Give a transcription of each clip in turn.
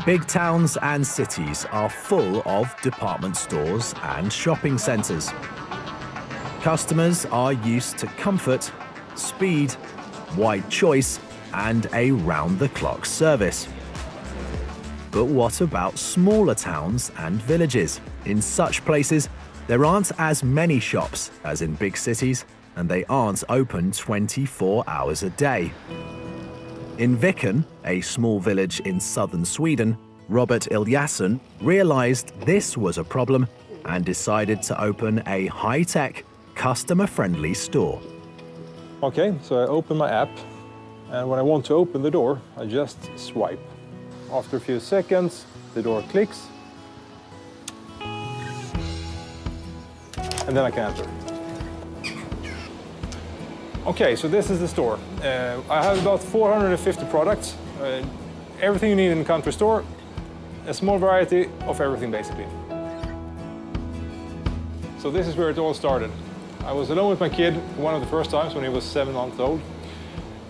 Big towns and cities are full of department stores and shopping centres. Customers are used to comfort, speed, wide choice, and a round-the-clock service. But what about smaller towns and villages? In such places, there aren't as many shops as in big cities, and they aren't open 24 hours a day. In Viken, a small village in southern Sweden, Robert Eliasson realized this was a problem and decided to open a high-tech, customer-friendly store. Okay, so I open my app, and when I want to open the door, I just swipe. After a few seconds, the door clicks, and then I can enter. Okay, so this is the store. I have about 450 products, everything you need in a country store, a small variety of everything basically. So this is where it all started. I was alone with my kid for one of the first times when he was 7 months old,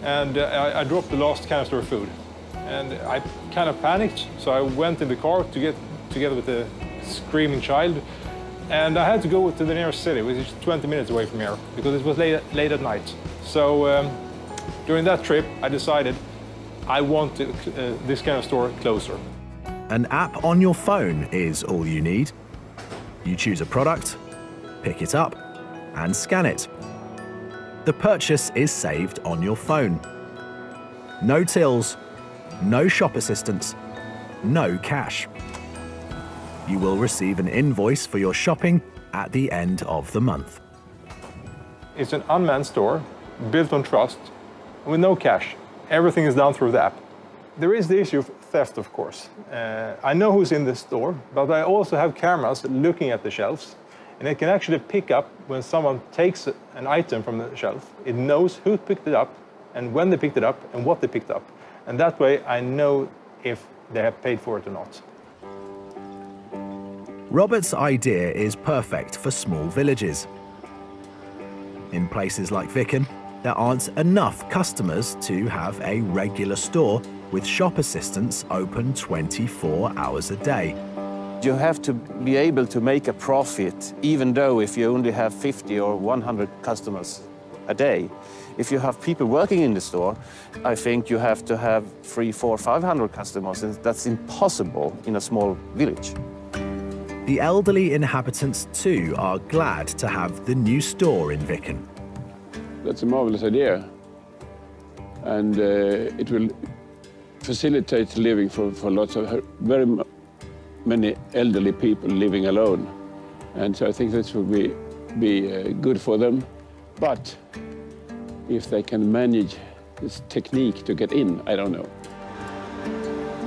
and I dropped the last canister of food. And I kind of panicked, so I went in the car to get together with the screaming child, and I had to go to the nearest city, which is 20 minutes away from here, because it was late at night. So during that trip, I decided I want this kind of store closer. An app on your phone is all you need. You choose a product, pick it up, and scan it. The purchase is saved on your phone. No tills, no shop assistants, no cash. You will receive an invoice for your shopping at the end of the month. It's an unmanned store, built on trust, with no cash. Everything is done through the app. There is the issue of theft, of course. I know who's in the store, but I also have cameras looking at the shelves, and it can actually pick up when someone takes an item from the shelf. It knows who picked it up, and when they picked it up, and what they picked up. And that way I know if they have paid for it or not. Robert's idea is perfect for small villages. In places like Viken, there aren't enough customers to have a regular store with shop assistants open 24 hours a day. You have to be able to make a profit, even though if you only have 50 or 100 customers a day. If you have people working in the store, I think you have to have 300, 400, 500 customers, and that's impossible in a small village. The elderly inhabitants too are glad to have the new store in Viken. That's a marvelous idea, and it will facilitate living for lots of very many elderly people living alone, and so I think this will be good for them. But if they can manage this technique to get in, I don't know.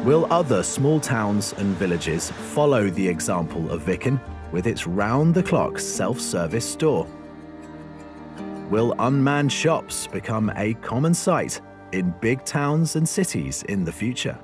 Will other small towns and villages follow the example of Viken with its round-the-clock self-service store? Will unmanned shops become a common sight in big towns and cities in the future?